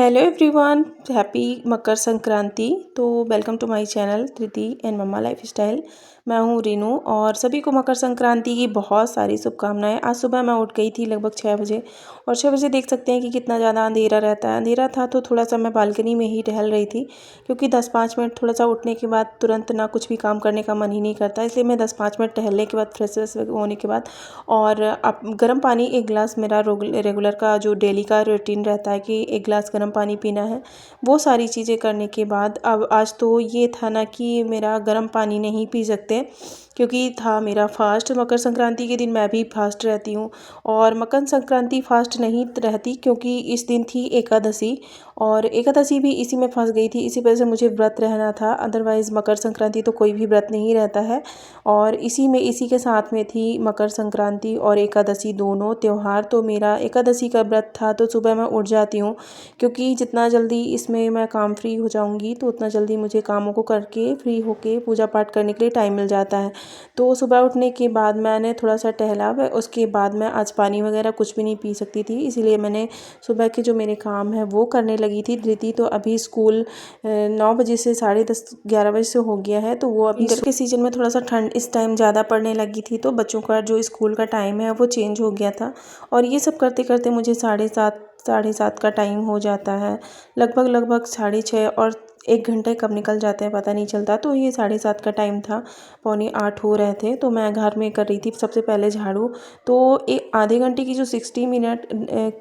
Hello everyone, happy Makar Sankranti. तो welcome to my channel Dhriti and mamma lifestyle. मैं हूँ रीनू और सभी को मकर संक्रांति की बहुत सारी शुभकामनाएं। आज सुबह मैं उठ गई थी लगभग 6 बजे और 6 बजे देख सकते हैं कि कितना ज़्यादा अंधेरा रहता है। अंधेरा था तो थोड़ा सा मैं बालकनी में ही टहल रही थी, क्योंकि 10-5 मिनट थोड़ा सा उठने के बाद तुरंत ना कुछ भी काम करने का मन ही नहीं करता, इसलिए मैं 10-5 मिनट टहलने के बाद फ्रेश व्रेश होने के बाद और अब गर्म पानी 1 गिलास मेरा रेगुलर का जो डेली का रूटीन रहता है कि 1 गिलास गर्म पानी पीना है। वो सारी चीज़ें करने के बाद अब आज तो ये था ना कि मेरा गर्म पानी नहीं पी सकते, क्योंकि था मेरा फास्ट। मकर संक्रांति के दिन मैं भी फास्ट रहती हूँ और मकर संक्रांति फास्ट नहीं रहती, क्योंकि इस दिन थी एकादशी और एकादशी भी इसी में फंस गई थी। इसी वजह से मुझे व्रत रहना था, अदरवाइज़ मकर संक्रांति तो कोई भी व्रत नहीं रहता है। और इसी के साथ में थी मकर संक्रांति और एकादशी दोनों त्यौहार। तो मेरा एकादशी का व्रत था तो सुबह मैं उठ जाती हूँ, क्योंकि जितना जल्दी इसमें मैं काम फ्री हो जाऊँगी तो उतना जल्दी मुझे कामों को करके फ्री होके पूजा पाठ करने के लिए टाइम मिल जाता है। तो सुबह उठने के बाद मैंने थोड़ा सा टहला, व उसके बाद मैं आज पानी वगैरह कुछ भी नहीं पी सकती थी, इसीलिए मैंने सुबह के जो मेरे काम है वो करने लगी थी। धृति तो अभी स्कूल 9 बजे से 10:30-11 बजे से हो गया है, तो वो अभी विंटर के सीज़न में थोड़ा सा ठंड इस टाइम ज़्यादा पड़ने लगी थी, तो बच्चों का जो स्कूल का टाइम है वो चेंज हो गया था। और ये सब करते करते मुझे 7:30 का टाइम हो जाता है। लगभग 6:30 और 1 घंटे कब निकल जाते हैं पता नहीं चलता। तो ये 7:30 का टाइम था, 7:45 हो रहे थे, तो मैं घर में कर रही थी सबसे पहले झाड़ू। तो एक आधे घंटे की जो 60 मिनट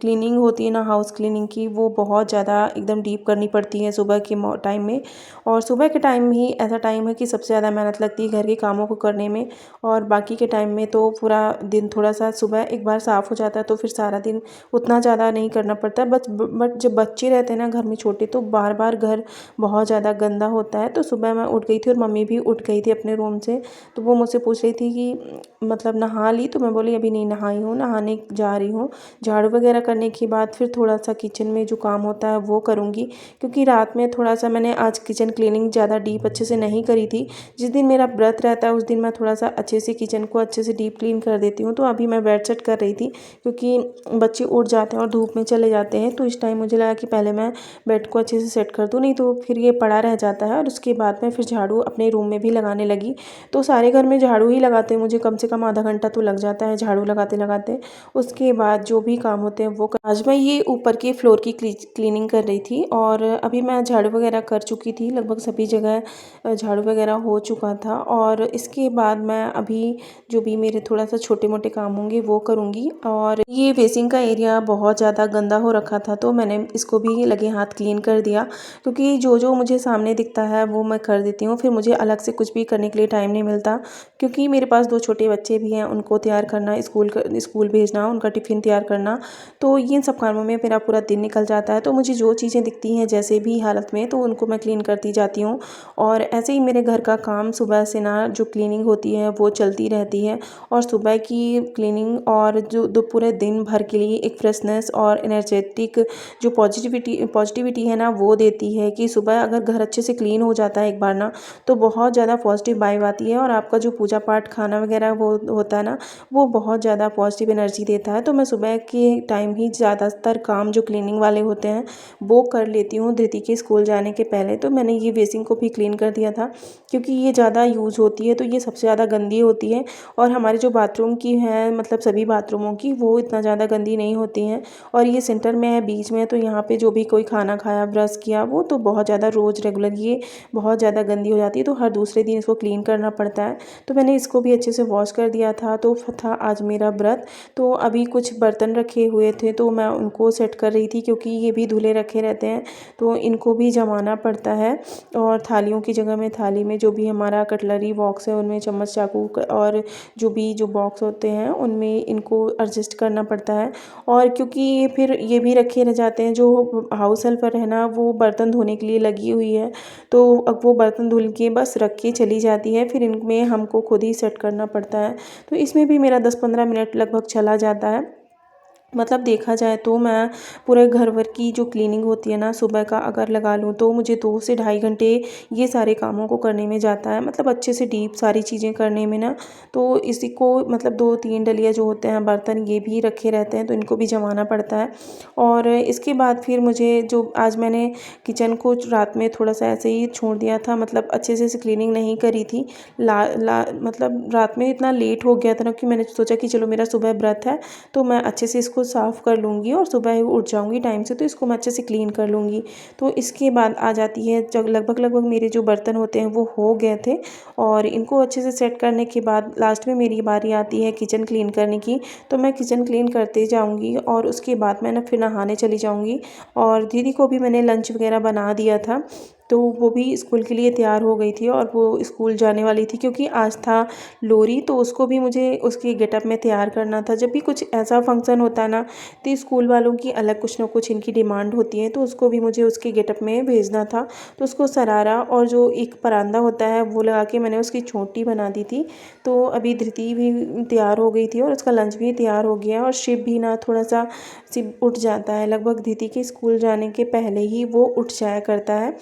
क्लीनिंग होती है ना, हाउस क्लीनिंग की, वो बहुत ज़्यादा एकदम डीप करनी पड़ती है सुबह के टाइम में। और सुबह के टाइम ही ऐसा टाइम है कि सबसे ज़्यादा मेहनत लगती है घर के कामों को करने में। और बाकी के टाइम में तो पूरा दिन थोड़ा सा सुबह एक बार साफ़ हो जाता है तो फिर सारा दिन उतना ज़्यादा नहीं करना पड़ता है। बट जब बच्चे रहते हैं ना घर में छोटे, तो बार बार घर बहुत ज़्यादा गंदा होता है। तो सुबह मैं उठ गई थी और मम्मी भी उठ गई थी अपने रूम से, तो वो मुझसे पूछ रही थी कि मतलब नहा ली, तो मैं बोली अभी नहीं नहाई हूँ, नहाने जा रही हूँ। झाड़ू वगैरह करने के बाद फिर थोड़ा सा किचन में जो काम होता है वो करूँगी, क्योंकि रात में थोड़ा सा मैंने आज किचन क्लीनिंग ज़्यादा डीप अच्छे से नहीं करी थी। जिस दिन मेरा व्रत रहता है उस दिन मैं थोड़ा सा अच्छे से किचन को अच्छे से डीप क्लीन कर देती हूँ। तो अभी मैं बेड सेट कर रही थी, क्योंकि बच्चे उठ जाते हैं और धूप में चले जाते हैं, तो इस टाइम मुझे लगा कि पहले मैं बेड को अच्छे से सेट कर दूँ, नहीं तो फिर ये पड़ा रह जाता है। और उसके बाद मैं फिर झाड़ू अपने रूम में भी लगाने लगी। तो सारे घर में झाड़ू ही लगाते हैं, मुझे कम से कम आधा घंटा तो लग जाता है झाड़ू लगाते लगाते। उसके बाद जो भी काम होते हैं वो आज मैं ये ऊपर के फ्लोर की क्लीनिंग कर रही थी और अभी मैं झाड़ू वगैरह कर चुकी थी, लगभग सभी जगह झाड़ू वगैरह हो चुका था। और इसके बाद मैं अभी जो भी मेरे थोड़ा सा छोटे मोटे काम होंगे वो करूँगी। और ये बेसिंग का एरिया बहुत ज़्यादा गंदा हो रखा था, तो मैंने इसको भी लगे हाथ क्लीन कर दिया, क्योंकि जो जो मुझे सामने दिखता है वो मैं कर देती हूँ, फिर मुझे अलग से कुछ भी करने के लिए टाइम नहीं मिलता। क्योंकि मेरे पास 2 छोटे बच्चे भी हैं, उनको तैयार करना, स्कूल भेजना, उनका टिफ़िन तैयार करना, तो इन सब कामों में मेरा पूरा दिन निकल जाता है। तो मुझे जो चीज़ें दिखती हैं जैसे भी हालत में, तो उनको मैं क्लीन करती जाती हूँ। और ऐसे ही मेरे घर का काम सुबह से ना जो क्लीनिंग होती है वो चलती रहती है। और सुबह की क्लीनिंग और जो पूरे दिन भर के लिए एक फ्रेशनेस और एनर्जेटिक जो पॉजिटिविटी है ना वो देती है, कि सुबह अगर घर अच्छे से क्लीन हो जाता है एक बार ना, तो बहुत ज़्यादा पॉजिटिव वाइब आती है। और आपका जो पूजा पाठ खाना वगैरह वो होता है ना, वो बहुत ज़्यादा पॉजिटिव एनर्जी देता है। तो मैं सुबह के टाइम ही ज़्यादातर काम जो क्लीनिंग वाले होते हैं वो कर लेती हूँ धृति के स्कूल जाने के पहले। तो मैंने ये बेसिंग को भी क्लीन कर दिया था, क्योंकि ये ज़्यादा यूज़ होती है तो ये सबसे ज़्यादा गंदी होती है। और हमारे जो बाथरूम की है, मतलब सभी बाथरूमों की, वो इतना ज़्यादा गंदी नहीं होती हैं। और ये सेंटर में है, बीच में है, तो यहाँ पे जो भी कोई खाना खाया, ब्रश किया, वो तो बहुत ज़्यादा रोज़ रेगुलर ये बहुत ज़्यादा गंदी हो जाती है, तो हर दूसरे दिन इसको क्लीन करना पड़ता है। तो मैंने इसको भी अच्छे से वॉश कर दिया था। तो था आज मेरा व्रत, तो अभी कुछ बर्तन रखे हुए थे तो मैं उनको सेट कर रही थी, क्योंकि ये भी धुले रखे रहते हैं तो इनको भी जमाना पड़ता है। और थालियों की जगह में थाली में जो भी हमारा कटलरी बॉक्स है उनमें चम्मच चाकू और जो बॉक्स होते हैं उनमें इनको एडजस्ट करना पड़ता है। और क्योंकि ये फिर ये भी रखे रह जाते हैं, जो हाउस हेल्पर है ना वो बर्तन धोने के लिए लगी हुई है, तो अब वो बर्तन धुल के बस रख के चली जाती है, फिर इनमें हमको खुद ही सेट करना पड़ता है। तो इसमें भी मेरा 10-15 मिनट लगभग चला जाता है। मतलब देखा जाए तो मैं पूरे घर वर की जो क्लीनिंग होती है ना, सुबह का अगर लगा लूँ तो मुझे 2 से ढाई घंटे ये सारे कामों को करने में जाता है। मतलब अच्छे से डीप सारी चीज़ें करने में ना, तो इसी को मतलब 2-3 डलिया जो होते हैं बर्तन, ये भी रखे रहते हैं, तो इनको भी जमाना पड़ता है। और इसके बाद फिर मुझे जो आज मैंने किचन को रात में थोड़ा-सा ऐसे ही छोड़ दिया था, मतलब अच्छे से क्लीनिंग नहीं करी थी। ला ला मतलब रात में इतना लेट हो गया था ना कि मैंने सोचा कि चलो मेरा सुबह व्रत है, तो मैं अच्छे से इसको साफ़ कर लूँगी और सुबह ही उठ जाऊँगी टाइम से, तो इसको मैं अच्छे से क्लीन कर लूँगी। तो इसके बाद आ जाती है जब लगभग मेरे जो बर्तन होते हैं वो हो गए थे, और इनको अच्छे से सेट करने के बाद लास्ट में मेरी बारी आती है किचन क्लीन करने की। तो मैं किचन क्लीन करते जाऊँगी और उसके बाद मैं ना फिर नहाने चली जाऊँगी। और दीदी को भी मैंने लंच वगैरह बना दिया था, तो वो भी स्कूल के लिए तैयार हो गई थी और वो स्कूल जाने वाली थी, क्योंकि आज था लोरी, तो उसको भी मुझे उसके गेटअप में तैयार करना था। जब भी कुछ ऐसा फंक्शन होता है ना, तो स्कूल वालों की अलग कुछ ना कुछ इनकी डिमांड होती है, तो उसको भी मुझे उसके गेटअप में भेजना था। तो उसको सरारा और जो एक परांदा होता है वो लगा के मैंने उसकी चोटी बना दी थी। तो अभी धृति भी तैयार हो गई थी और उसका लंच भी तैयार हो गया, और शिव भी ना थोड़ा-सा शिव उठ जाता है, लगभग धृति के स्कूल जाने के पहले ही वो उठ जाया करता है।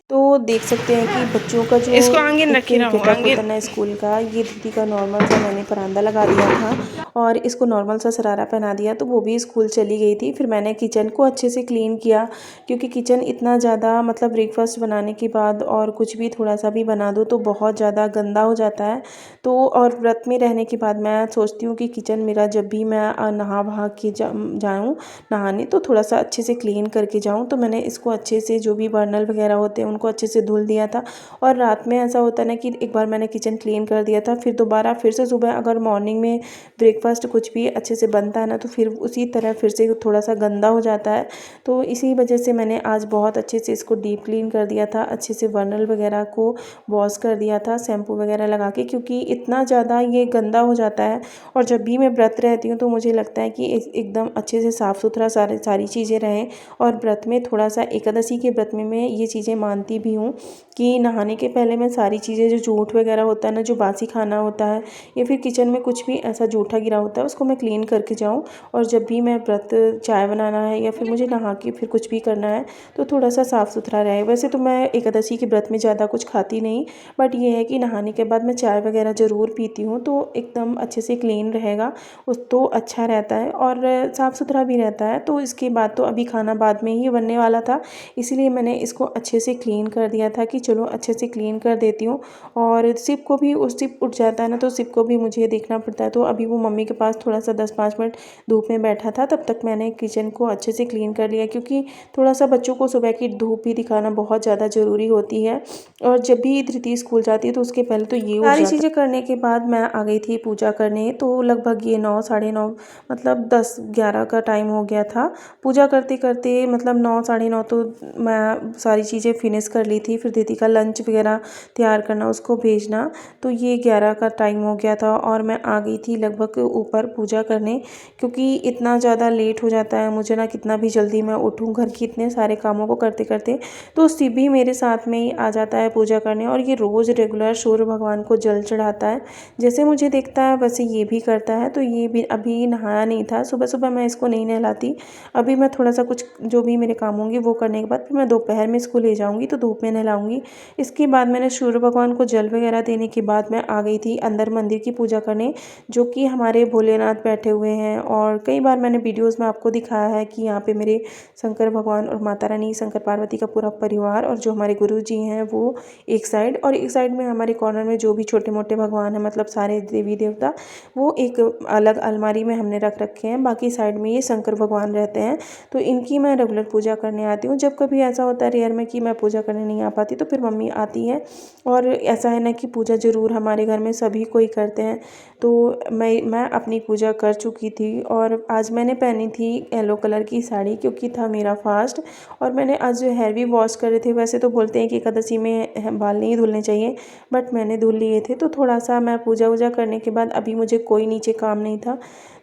तो देख सकते हैं कि बच्चों का जो इसको आंगन एक रखी रहूँ गेटअप होता आंगन। है ना स्कूल का, ये दीदी का नॉर्मल सा मैंने परांदा लगा दिया था और इसको नॉर्मल सा शरारा पहना दिया, तो वो भी स्कूल चली गई थी। फिर मैंने किचन को अच्छे से क्लीन किया, क्योंकि किचन इतना ज़्यादा मतलब ब्रेकफास्ट बनाने के बाद और कुछ भी थोड़ा सा भी बना दो तो बहुत ज़्यादा गंदा हो जाता है। तो और व्रत में रहने के बाद मैं सोचती हूँ कि किचन मेरा जब भी मैं नहा वहा के जाऊँ नहाने, तो थोड़ा सा अच्छे से क्लीन करके जाऊँ। तो मैंने इसको अच्छे से जो भी बर्नल वगैरह होते हैं उनको अच्छे से धुल दिया था। और रात में ऐसा होता है ना कि एक बार मैंने किचन क्लीन कर दिया था, फिर दोबारा फिर से सुबह अगर मॉर्निंग में ब्रेकफास्ट कुछ भी अच्छे से बनता है ना, तो फिर उसी तरह फिर से थोड़ा सा गंदा हो जाता है। तो इसी वजह से मैंने आज बहुत अच्छे से इसको डीप क्लीन कर दिया था, अच्छे से बर्नल वगैरह को वॉश कर दिया था शैम्पू वगैरह लगा के, क्योंकि इतना ज़्यादा ये गंदा हो जाता है। और जब भी मैं व्रत रहती हूँ तो मुझे लगता है कि एकदम अच्छे से साफ़ सुथरा सारी चीज़ें रहें। और व्रत में थोड़ा सा एकादशी के व्रत में मैं ये चीज़ें मानती भी हूँ कि नहाने के पहले मैं सारी चीज़ें, जो जूठ वगैरह होता है ना, जो बासी खाना होता है या फिर किचन में कुछ भी ऐसा जूठा गिरा होता है, उसको मैं क्लीन करके जाऊँ। और जब भी मैं व्रत चाय बनाना है या फिर मुझे नहा के फिर कुछ भी करना है, तो थोड़ा सा साफ़ सुथरा रहे। वैसे तो मैं एकादशी के व्रत में ज़्यादा कुछ खाती नहीं, बट ये है कि नहाने के बाद मैं चाय वगैरह ज़रूर पीती हूँ, तो एकदम अच्छे से क्लीन रहेगा उस तो अच्छा रहता है और साफ़ सुथरा भी रहता है। तो इसके बाद तो अभी खाना बाद में ही बनने वाला था, इसीलिए मैंने इसको अच्छे से क्लीन कर दिया था कि चलो अच्छे से क्लीन कर देती हूँ। और शिव को भी शिव उठ जाता है ना, तो शिव को भी मुझे देखना पड़ता है, तो अभी वो मम्मी के पास थोड़ा सा 10-5 मिनट धूप में बैठा था, तब तक मैंने किचन को अच्छे से क्लीन कर लिया, क्योंकि थोड़ा सा बच्चों को सुबह की धूप भी दिखाना बहुत ज़्यादा ज़रूरी होती है। और जब भी धृति स्कूल जाती है तो उसके पहले तो ये उठ सारी जाता चीज़ें करने के बाद मैं आ गई थी पूजा करने। तो लगभग ये 9 साढ़े 9 मतलब 10-11 का टाइम हो गया था। पूजा करते करते मतलब 9 साढ़े 9 तो मैं सारी चीज़ें फिनिश कर ली थी। फिर दीदी का लंच वगैरह तैयार करना, उसको भेजना, तो ये 11 का टाइम हो गया था और मैं आ गई थी लगभग ऊपर पूजा करने, क्योंकि इतना ज़्यादा लेट हो जाता है मुझे ना, कितना भी जल्दी मैं उठूँ घर के इतने सारे कामों को करते करते। तो शिव भी मेरे साथ में ही आ जाता है पूजा करने, और ये रोज़ रेगुलर सूर्य भगवान को जल चढ़ाता है। जैसे मुझे देखता है वैसे ये भी करता है। तो ये भी अभी नहाया नहीं था, सुबह सुबह मैं इसको नहीं नहलाती। अभी मैं थोड़ा सा कुछ जो भी मेरे काम होंगे वो करने के बाद फिर मैं दोपहर में इसको ले जाऊँगी, तो धूप में नहलाऊँगी। इसके बाद मैंने सूर्य भगवान को जल वगैरह देने के बाद मैं आ गई थी अंदर मंदिर की पूजा करने, जो कि हमारे भोलेनाथ बैठे हुए हैं। और कई बार मैंने वीडियोज़ में आपको दिखाया है कि यहाँ पे मेरे शंकर भगवान और माता रानी शंकर पार्वती का पूरा परिवार और जो हमारे गुरु जी हैं वो एक साइड, और एक साइड में हमारे कॉर्नर में जो भी छोटे मोटे भगवान हैं, मतलब सारे देवी देवता, वो एक अलग अलमारी में हमने रख रखे हैं। बाकी साइड में ये शंकर भगवान रहते हैं। तो इनकी मैं रेगुलर पूजा करने आती हूँ। जब कभी ऐसा होता है रेयर में कि मैं पूजा करने नहीं आ पाती, तो फिर मम्मी आती है। और ऐसा है ना कि पूजा ज़रूर हमारे घर में सभी कोई करते हैं। तो मैं अपनी पूजा कर चुकी थी, और आज मैंने पहनी थी येलो कलर की साड़ी, क्योंकि था मेरा फास्ट। और मैंने आज जो हेयर भी वॉश करे थे, वैसे तो बोलते हैं कि एकादशी में बाल नहीं धुलने चाहिए, बट मैंने धुल लिए थे। तो थोड़ा सा मैं पूजा वूजा करने के बाद अभी मुझे कोई नीचे काम नहीं था,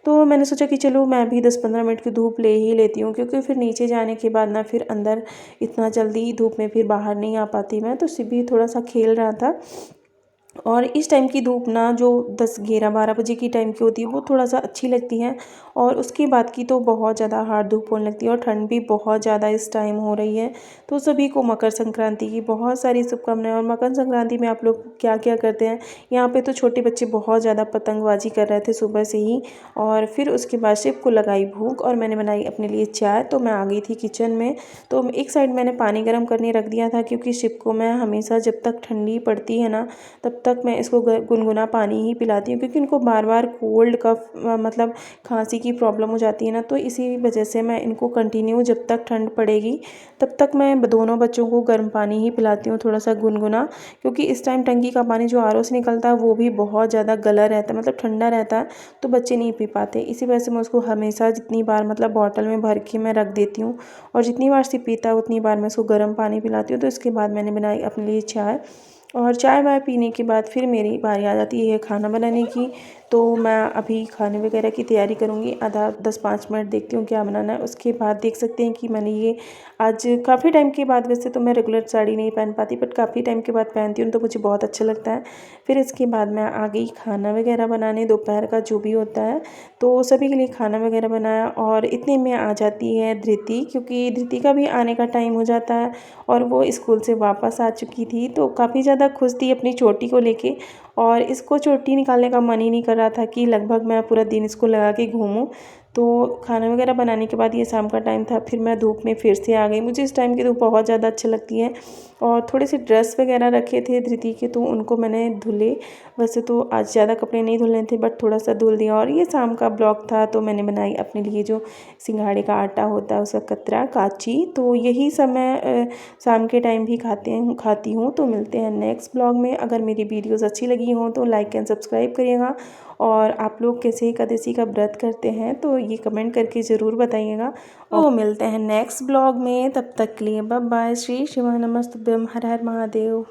तो मैंने सोचा कि चलो मैं भी 10-15 मिनट की धूप ले ही लेती हूँ, क्योंकि फिर नीचे जाने के बाद ना फिर अंदर इतना जल्दी धूप में फिर बाहर नहीं आ पाती मैं। तो शिव भी थोड़ा सा खेल रहा था, और इस टाइम की धूप ना जो 10, 11, 12 बजे की टाइम की होती है वो थोड़ा सा अच्छी लगती है। और उसके बाद की तो बहुत ज़्यादा हार्ड धूप होने लगती है और ठंड भी बहुत ज़्यादा इस टाइम हो रही है। तो सभी को मकर संक्रांति की बहुत सारी शुभकामनाएं। और मकर संक्रांति में आप लोग क्या क्या करते हैं? यहाँ पे तो छोटे बच्चे बहुत ज़्यादा पतंगबाजी कर रहे थे सुबह से ही। और फिर उसके बाद शिव को लगाई भूख और मैंने बनाई अपने लिए चाय। तो मैं आ गई थी किचन में। तो एक साइड मैंने पानी गर्म करने रख दिया था, क्योंकि शिव को मैं हमेशा जब तक ठंडी पड़ती है ना तब तक मैं इसको गुनगुना पानी ही पिलाती हूँ, क्योंकि इनको बार बार कोल्ड कफ मतलब खांसी की प्रॉब्लम हो जाती है ना। तो इसी वजह से मैं इनको कंटिन्यू जब तक ठंड पड़ेगी तब तक मैं दोनों बच्चों को गर्म पानी ही पिलाती हूँ, थोड़ा सा गुनगुना। क्योंकि इस टाइम टंकी का पानी जो आरओ से निकलता है वो भी बहुत ज़्यादा गला रहता है, मतलब ठंडा रहता है, तो बच्चे नहीं पी पाते। इसी वजह से मैं उसको हमेशा जितनी बार मतलब बॉटल में भर के मैं रख देती हूँ, और जितनी बार से पीता है उतनी बार मैं उसको गर्म पानी पिलाती हूँ। तो इसके बाद मैंने बनाई अपने लिए चाय। और चाय वाय पीने के बाद फिर मेरी बारी आ जाती है खाना बनाने की। तो मैं अभी खाने वगैरह की तैयारी करूँगी, आधा 10-5 मिनट देखती हूँ क्या बनाना है। उसके बाद देख सकते हैं कि मैंने ये आज काफ़ी टाइम के बाद, वैसे तो मैं रेगुलर साड़ी नहीं पहन पाती बट काफ़ी टाइम के बाद पहनती हूँ तो मुझे बहुत अच्छा लगता है। फिर इसके बाद मैं आ गई खाना वगैरह बनाने, दोपहर का जो भी होता है। तो सभी के लिए खाना वगैरह बनाया और इतने में आ जाती है धृति, क्योंकि धृति का भी आने का टाइम हो जाता है। और वो स्कूल से वापस आ चुकी थी, तो काफ़ी ज़्यादा खुश थी अपनी चोटी को लेके। और इसको चोटी निकालने का मन ही नहीं कर रहा था कि लगभग मैं पूरा दिन इसको लगा के घूमूं। तो खाना वगैरह बनाने के बाद ये शाम का टाइम था, फिर मैं धूप में फिर से आ गई। मुझे इस टाइम की धूप बहुत ज़्यादा अच्छी लगती है। और थोड़े से ड्रेस वगैरह रखे थे धृति के, तो उनको मैंने धुले। वैसे तो आज ज़्यादा कपड़े नहीं धुलने थे बट थोड़ा सा धुल दिया। और ये शाम का ब्लॉग था, तो मैंने बनाई अपने लिए जो सिंघाड़े का आटा होता है उसका कतरा काची। तो यही सब मैं शाम के टाइम भी खाती हूँ। तो मिलते हैं नेक्स्ट ब्लॉग में। अगर मेरी वीडियोस अच्छी लगी हों तो लाइक एंड सब्सक्राइब करिएगा। और आप लोग कैसे एकादशी का व्रत करते हैं तो ये कमेंट करके ज़रूर बताइएगा। और मिलते हैं नेक्स्ट ब्लॉग में, तब तक के लिए बाय बाय। श्री शिवाय नमस्तुभ्यम, हर हर महादेव।